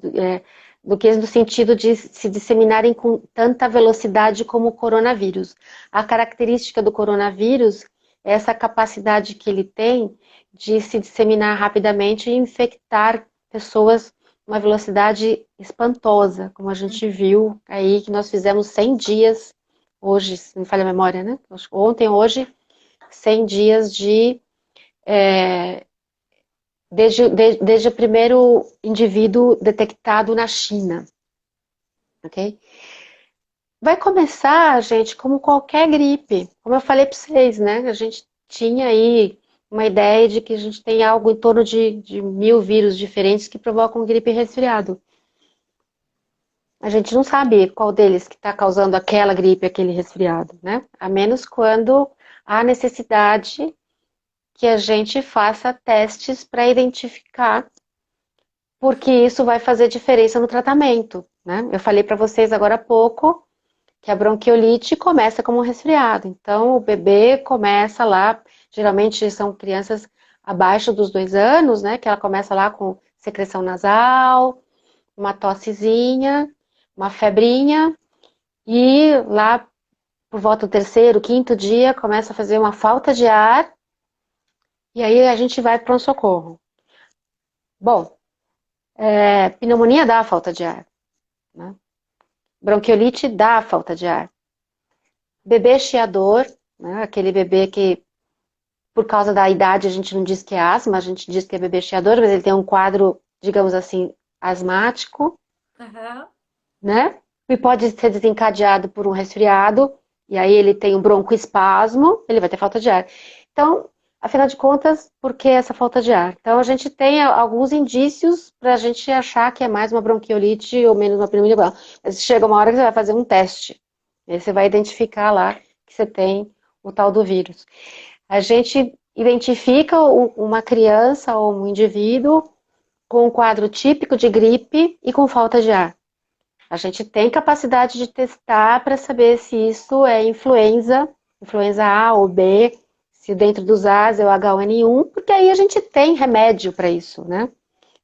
Speaker 1: do que no sentido de se disseminarem com tanta velocidade como o coronavírus. A característica do coronavírus é essa capacidade que ele tem de se disseminar rapidamente e infectar pessoas uma velocidade espantosa, como a gente viu aí, que nós fizemos 100 dias, hoje, se me falha a memória, né? Ontem, hoje, 100 dias desde o primeiro indivíduo detectado na China, ok? Vai começar, gente, como qualquer gripe, como eu falei para vocês, né? A gente tinha aí uma ideia de que a gente tem algo em torno de 1000 vírus diferentes que provocam gripe e resfriado. A gente não sabe qual deles que está causando aquela gripe, aquele resfriado, né? A menos quando há necessidade que a gente faça testes para identificar, porque isso vai fazer diferença no tratamento, né? Eu falei para vocês agora há pouco que a bronquiolite começa como um resfriado. Então, o bebê começa lá, geralmente são crianças abaixo dos 2 anos, né? Que ela começa lá com secreção nasal, uma tossezinha, uma febrinha, e lá por volta do terceiro, quinto dia, começa a fazer uma falta de ar, e aí a gente vai para um socorro. Bom, pneumonia dá falta de ar, né? Bronquiolite dá falta de ar. Bebê chiador, né? Aquele bebê que, por causa da idade, a gente não diz que é asma, a gente diz que é bebê chiador, mas ele tem um quadro, digamos assim, asmático,
Speaker 2: Aham.
Speaker 1: né? E pode ser desencadeado por um resfriado, e aí ele tem um broncoespasmo, ele vai ter falta de ar. Então, afinal de contas, por que essa falta de ar? Então, a gente tem alguns indícios para a gente achar que é mais uma bronquiolite ou menos uma pneumonia. Mas chega uma hora que você vai fazer um teste, e aí você vai identificar lá que você tem o tal do vírus. A gente identifica uma criança ou um indivíduo com um quadro típico de gripe e com falta de ar. A gente tem capacidade de testar para saber se isso é influenza, influenza A ou B, se dentro dos A's é o H1N1, porque aí a gente tem remédio para isso, né?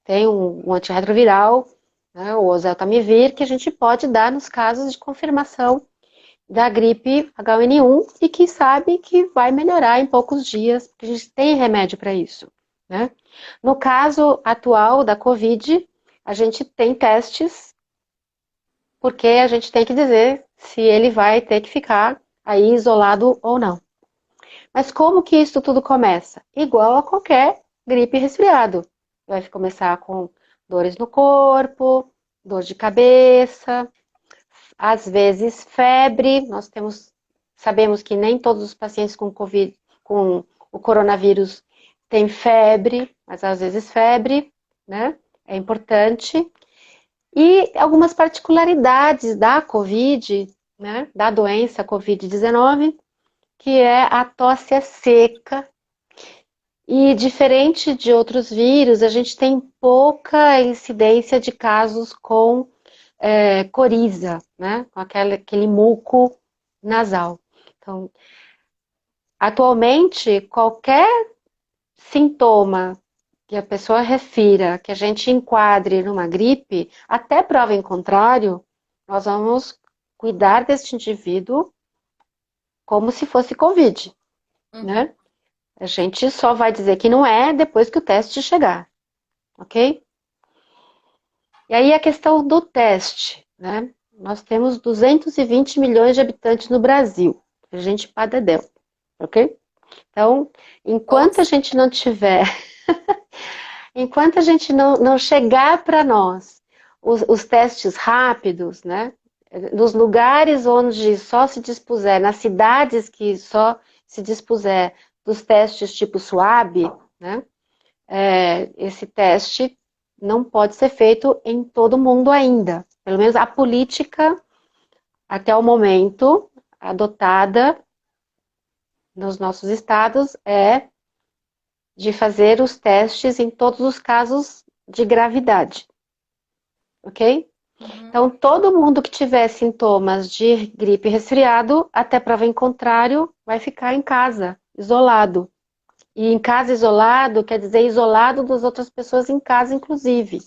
Speaker 1: Tem um antirretroviral, né, o oseltamivir, que a gente pode dar nos casos de confirmação da gripe H1N1 e que sabe que vai melhorar em poucos dias, porque a gente tem remédio para isso, né? No caso atual da Covid, a gente tem testes, porque a gente tem que dizer se ele vai ter que ficar aí isolado ou não. Mas como que isso tudo começa? Igual a qualquer gripe e resfriado. Vai começar com dores no corpo, dor de cabeça, às vezes febre. Sabemos que nem todos os pacientes com COVID, com o coronavírus têm febre, mas às vezes febre, né? É importante. E algumas particularidades da COVID, né, da doença COVID-19, que é a tosse seca. E diferente de outros vírus, a gente tem pouca incidência de casos com coriza, né, com aquele muco nasal. Então, atualmente, qualquer sintoma que a pessoa refira, que a gente enquadre numa gripe, até prova em contrário, nós vamos cuidar deste indivíduo como se fosse Covid,
Speaker 2: Uhum.
Speaker 1: né? A gente só vai dizer que não é depois que o teste chegar, ok? E aí a questão do teste, né? Nós temos 220 milhões de habitantes no Brasil, a gente padedel, ok? Então, enquanto a
Speaker 2: Nossa.
Speaker 1: gente não tiver enquanto a gente não chegar para nós os testes rápidos, né? Nos lugares onde só se dispuser, nas cidades que só se dispuser dos testes tipo SWAB, né? Esse teste não pode ser feito em todo mundo ainda. Pelo menos a política, até o momento, adotada nos nossos estados, é de fazer os testes em todos os casos de gravidade, ok?
Speaker 2: Uhum.
Speaker 1: Então, todo mundo que tiver sintomas de gripe e resfriado, até prova em contrário, vai ficar em casa, isolado. E em casa isolado quer dizer isolado das outras pessoas em casa, inclusive,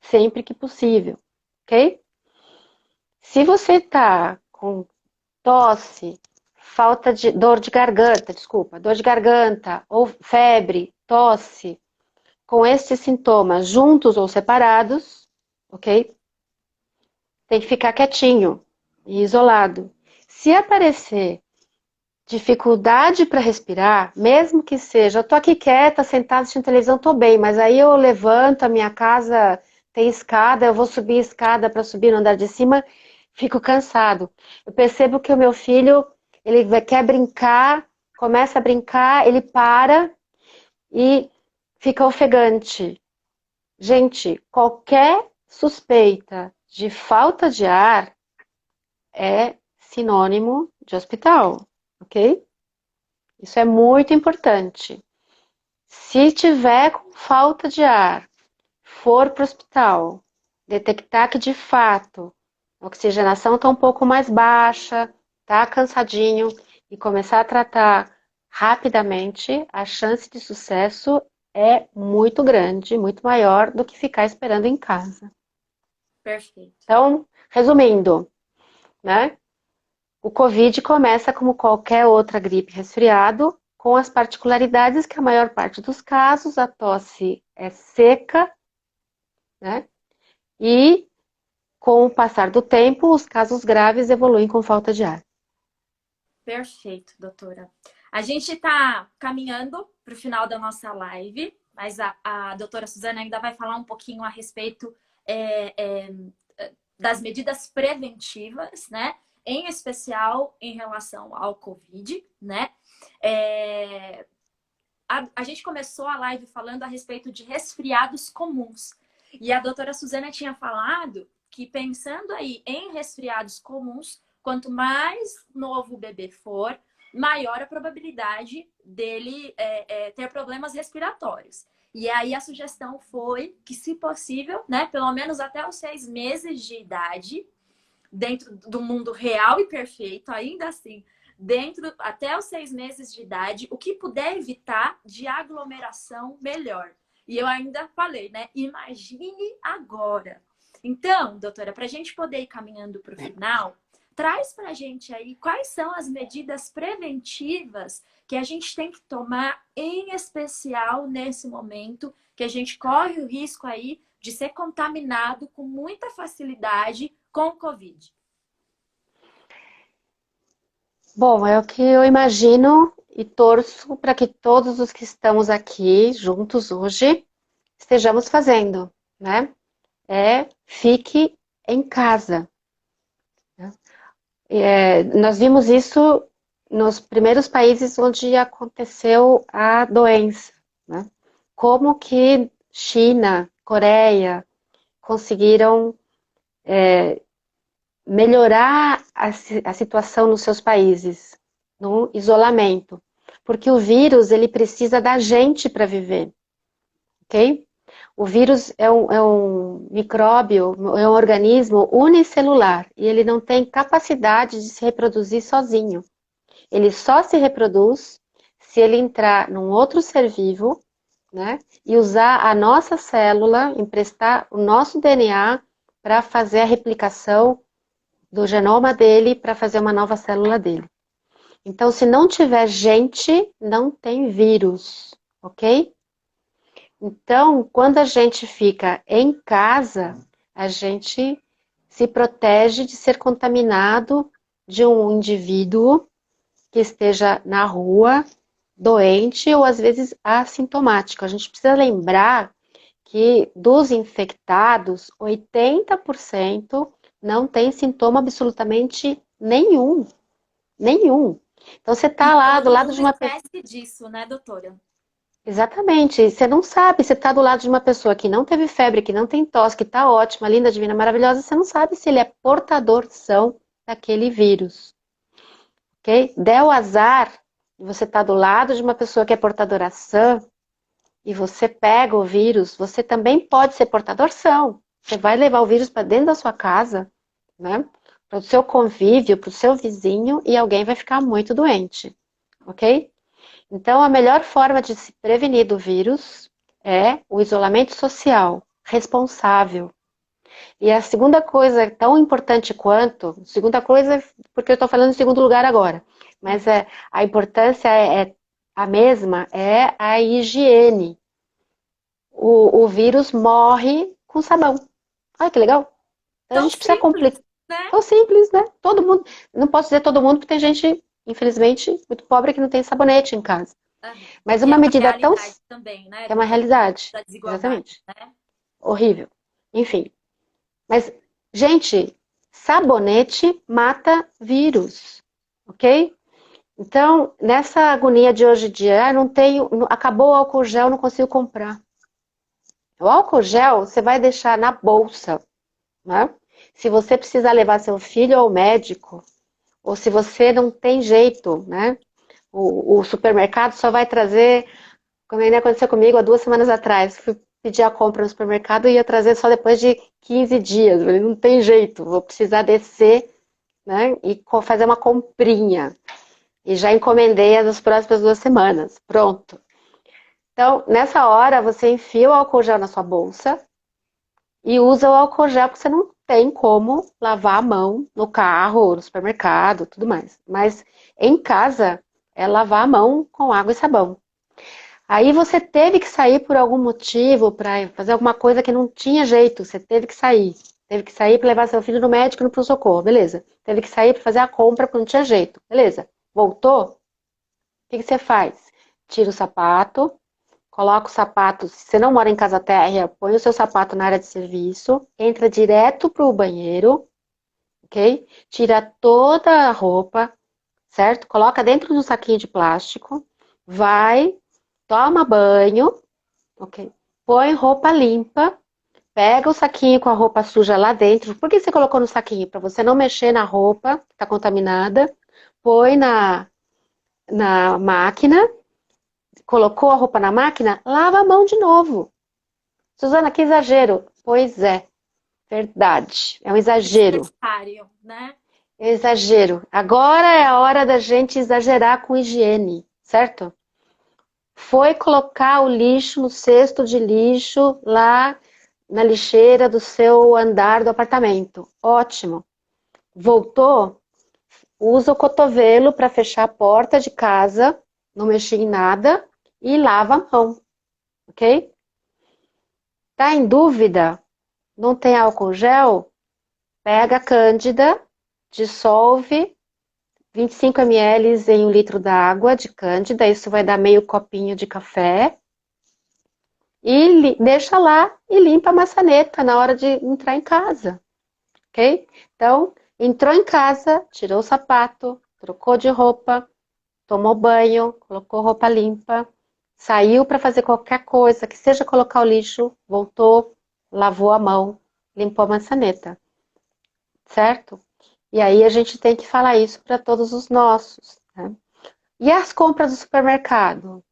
Speaker 1: sempre que possível, ok? Se você tá com tosse, falta de dor de garganta, desculpa, dor de garganta ou febre, tosse, com esses sintomas juntos ou separados, ok? Tem que ficar quietinho e isolado. Se aparecer dificuldade para respirar, mesmo que seja, eu tô aqui quieta, sentada assistindo televisão, tô bem, mas aí eu levanto, a minha casa tem escada, eu vou subir a escada para subir no andar de cima, fico cansado. Eu percebo que o meu filho, ele quer brincar, começa a brincar, ele para e fica ofegante. Gente, qualquer suspeita de falta de ar é sinônimo de hospital, ok? Isso é muito importante. Se tiver com falta de ar, for para o hospital, detectar que de fato a oxigenação está um pouco mais baixa, está cansadinho e começar a tratar rapidamente, a chance de sucesso é muito grande, muito maior do que ficar esperando em casa.
Speaker 2: Perfeito.
Speaker 1: Então, resumindo, né? O Covid começa como qualquer outra gripe resfriado, com as particularidades que a maior parte dos casos a tosse é seca, né? E com o passar do tempo, os casos graves evoluem com falta de ar.
Speaker 2: Perfeito, doutora. A gente está caminhando para o final da nossa live, mas a doutora Suzana ainda vai falar um pouquinho a respeito das medidas preventivas, né? Em especial em relação ao Covid, né? A gente começou a live falando a respeito de resfriados comuns. E a doutora Suzana tinha falado que pensando aí em resfriados comuns, quanto mais novo o bebê for, maior a probabilidade dele ter problemas respiratórios. E aí a sugestão foi que, se possível, né, pelo menos até os 6 meses de idade, dentro do mundo real e perfeito, ainda assim, dentro até os 6 meses de idade, o que puder evitar de aglomeração, melhor. E eu ainda falei, né? Imagine agora. Então, doutora, para a gente poder ir caminhando para o final, traz para a gente aí quais são as medidas preventivas que a gente tem que tomar, em especial nesse momento, que a gente corre o risco aí de ser contaminado com muita facilidade com o Covid.
Speaker 1: Bom, é o que eu imagino e torço para que todos os que estamos aqui juntos hoje estejamos fazendo, né? Fique em casa. Nós vimos isso nos primeiros países onde aconteceu a doença, né? Como que China, Coreia conseguiram melhorar a situação nos seus países, no isolamento, porque o vírus ele precisa da gente para viver, ok? O vírus é um micróbio, é um organismo unicelular e ele não tem capacidade de se reproduzir sozinho. Ele só se reproduz se ele entrar num outro ser vivo, né? E usar a nossa célula, emprestar o nosso DNA para fazer a replicação do genoma dele para fazer uma nova célula dele. Então, se não tiver gente, não tem vírus, ok? Então, quando a gente fica em casa, a gente se protege de ser contaminado de um indivíduo que esteja na rua, doente ou às vezes assintomático. A gente precisa lembrar que dos infectados, 80% não tem sintoma absolutamente nenhum. Nenhum. Então você
Speaker 2: E
Speaker 1: está lá do
Speaker 2: todo
Speaker 1: lado de
Speaker 2: mundo
Speaker 1: uma pessoa.
Speaker 2: esquece disso, né, doutora?
Speaker 1: Exatamente. Você não sabe, você está do lado de uma pessoa que não teve febre, que não tem tosse, que está ótima, linda, divina, maravilhosa, você não sabe se ele é portador são daquele vírus, ok? Der o azar de você estar do lado de uma pessoa que é portadora sã e você pega o vírus, você também pode ser portador são. Você vai levar o vírus para dentro da sua casa, né? Para o seu convívio, para o seu vizinho e alguém vai ficar muito doente, ok? Então, a melhor forma de se prevenir do vírus é o isolamento social responsável. E a segunda coisa, tão importante quanto, segunda coisa, porque eu estou falando em segundo lugar agora, mas a importância é a mesma, é a higiene. O vírus morre com sabão. Olha que legal. Então a
Speaker 2: Tão
Speaker 1: gente precisa complicar.
Speaker 2: simples, né?
Speaker 1: Tão simples, né? Todo mundo. Não posso dizer todo mundo, porque tem gente, infelizmente, muito pobre que não tem sabonete em casa.
Speaker 2: Aham.
Speaker 1: Mas
Speaker 2: E é
Speaker 1: uma
Speaker 2: uma
Speaker 1: medida tão.
Speaker 2: realidade também, né,
Speaker 1: É uma
Speaker 2: Duda?
Speaker 1: realidade.
Speaker 2: Da desigualdade,
Speaker 1: Exatamente.
Speaker 2: né?
Speaker 1: Horrível. Enfim. Mas, gente, sabonete mata vírus. Ok? Então, nessa agonia de hoje em dia, não tenho. Acabou o álcool gel, não consigo comprar. O álcool gel você vai deixar na bolsa, né? Se você precisa levar seu filho ao médico, ou se você não tem jeito, né? O supermercado só vai trazer, como ainda aconteceu comigo há 2 semanas atrás, fui pedir a compra no supermercado e ia trazer só depois de 15 dias. Eu falei, não tem jeito, vou precisar descer, né? E fazer uma comprinha. E já encomendei as próximas 2 semanas. Pronto. Então, nessa hora, você enfia o álcool gel na sua bolsa, e usa o álcool gel porque você não tem como lavar a mão no carro, no supermercado, tudo mais. Mas em casa é lavar a mão com água e sabão. Aí você teve que sair por algum motivo para fazer alguma coisa que não tinha jeito, você teve que sair. Teve que sair para levar seu filho no médico no pronto-socorro, beleza. Teve que sair para fazer a compra porque não tinha jeito, beleza. Voltou? O que você faz? Tira o sapato, coloca o sapato, se você não mora em casa térrea, põe o seu sapato na área de serviço, entra direto pro banheiro, ok? Tira toda a roupa, certo? Coloca dentro do saquinho de plástico, vai, toma banho, ok? Põe roupa limpa, pega o saquinho com a roupa suja lá dentro. Por que você colocou no saquinho? Para você não mexer na roupa que está contaminada. Põe na máquina, colocou a roupa na máquina, lava a mão de novo. Suzana, que exagero. Pois é, verdade. É um exagero.
Speaker 2: Desnecessário, né?
Speaker 1: É um exagero. Agora é a hora da gente exagerar com higiene, certo? Foi colocar o lixo no cesto de lixo lá na lixeira do seu andar do apartamento. Ótimo. Voltou? Usa o cotovelo para fechar a porta de casa, não mexer em nada e lava a mão, ok? Tá em dúvida? Não tem álcool gel? Pega a Cândida, dissolve 25 ml em 1 litro d'água de Cândida, isso vai dar meio copinho de café, e deixa lá e limpa a maçaneta na hora de entrar em casa, ok? Então, entrou em casa, tirou o sapato, trocou de roupa, tomou banho, colocou roupa limpa, saiu para fazer qualquer coisa, que seja colocar o lixo, voltou, lavou a mão, limpou a maçaneta, certo? E aí a gente tem que falar isso para todos os nossos, né? E as compras do supermercado?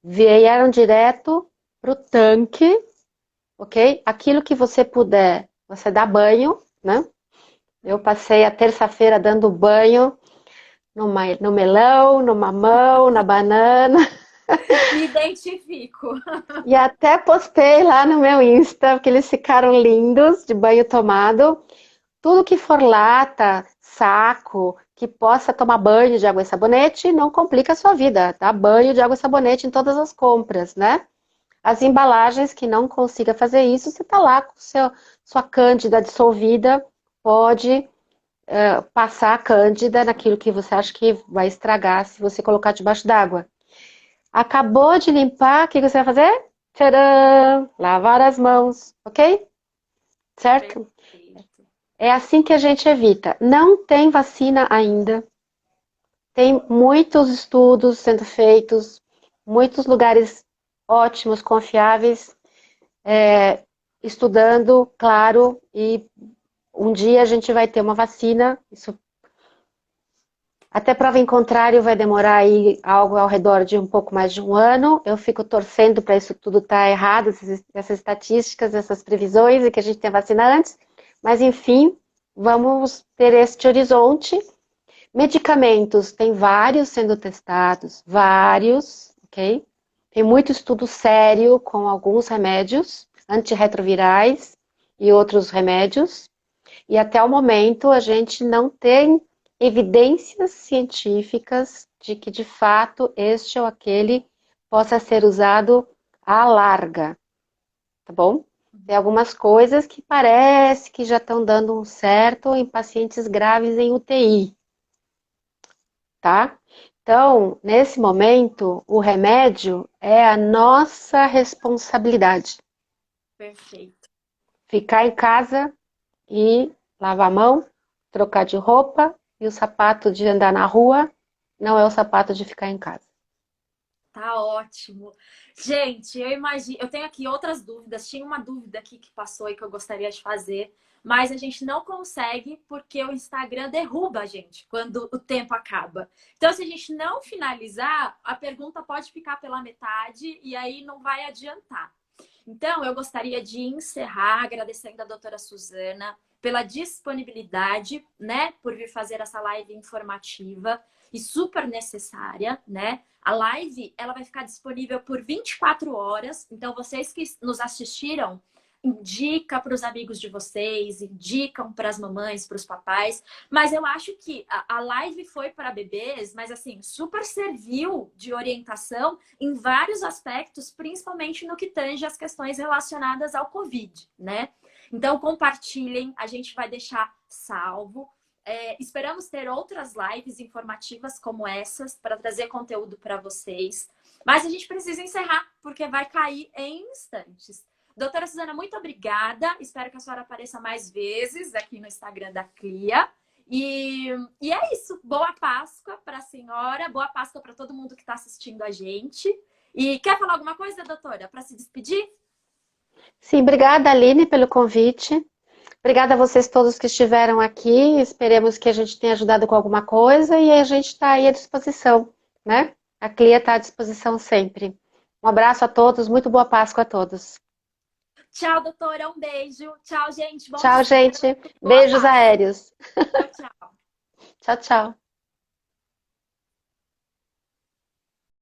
Speaker 1: Vieram direto para o tanque, ok? Aquilo que você puder, você dá banho, né? Eu passei a terça-feira dando banho no melão, no mamão, na banana.
Speaker 2: Me identifico.
Speaker 1: E até postei lá no meu Insta, porque eles ficaram lindos de banho tomado. Tudo que for lata, saco, que possa tomar banho de água e sabonete, não complica a sua vida. Dá banho de água e sabonete em todas as compras, né? As embalagens que não consiga fazer isso, você tá lá com sua cândida dissolvida, pode passar a cândida naquilo que você acha que vai estragar se você colocar debaixo d'água. Acabou de limpar, o que você vai fazer? Tcharam! Lavar as mãos, ok? Certo?
Speaker 2: Perfeito.
Speaker 1: É assim que a gente evita. Não tem vacina ainda. Tem muitos estudos sendo feitos, muitos lugares ótimos, confiáveis, é, estudando, claro, e um dia a gente vai ter uma vacina. Isso, até prova em contrário, vai demorar aí algo ao redor de um pouco mais de um ano. Eu fico torcendo para isso tudo estar errado, essas estatísticas, essas previsões, e que a gente tenha vacina antes. Mas, enfim, vamos ter este horizonte. Medicamentos, tem vários sendo testados, vários, ok? Tem muito estudo sério com alguns remédios antirretrovirais e outros remédios. E até o momento a gente não tem evidências científicas de que de fato este ou aquele possa ser usado à larga, tá bom? Tem algumas coisas que parece que já estão dando um certo em pacientes graves em UTI, tá? Então, nesse momento, o remédio é a nossa responsabilidade.
Speaker 2: Perfeito.
Speaker 1: Ficar em casa e lavar a mão, trocar de roupa, e o sapato de andar na rua não é o sapato de ficar em casa.
Speaker 2: Tá ótimo. Gente, eu imagino, eu tenho aqui outras dúvidas. Tinha uma dúvida aqui que passou e que eu gostaria de fazer, mas a gente não consegue porque o Instagram derruba a gente quando o tempo acaba. Então, se a gente não finalizar, a pergunta pode ficar pela metade e aí não vai adiantar. Então, eu gostaria de encerrar agradecendo a doutora Suzana pela disponibilidade, né, por vir fazer essa live informativa e super necessária, né? A live, ela vai ficar disponível por 24 horas, então vocês que nos assistiram, indica para os amigos de vocês, indicam para as mamães, para os papais, mas eu acho que a live foi para bebês, mas assim, super serviu de orientação em vários aspectos, principalmente no que tange as questões relacionadas ao Covid, né? Então, compartilhem, a gente vai deixar salvo. Esperamos ter outras lives informativas como essas para trazer conteúdo para vocês. Mas a gente precisa encerrar, porque vai cair em instantes. Doutora Suzana, muito obrigada. Espero que a senhora apareça mais vezes aqui no Instagram da Clia. E é isso. Boa Páscoa para a senhora, boa Páscoa para todo mundo que está assistindo a gente. E quer falar alguma coisa, doutora, para se despedir?
Speaker 1: Sim, obrigada, Aline, pelo convite. Obrigada a vocês todos que estiveram aqui. Esperemos que a gente tenha ajudado com alguma coisa e a gente está aí à disposição, né? A Clia está à disposição sempre. Um abraço a todos, muito boa Páscoa a todos.
Speaker 2: Tchau, doutora. Um beijo. Tchau, gente. Bom
Speaker 1: Tchau,
Speaker 2: descanso.
Speaker 1: gente.
Speaker 2: Boa
Speaker 1: Beijos
Speaker 2: Páscoa.
Speaker 1: aéreos.
Speaker 2: Tchau, tchau.
Speaker 1: Tchau, tchau.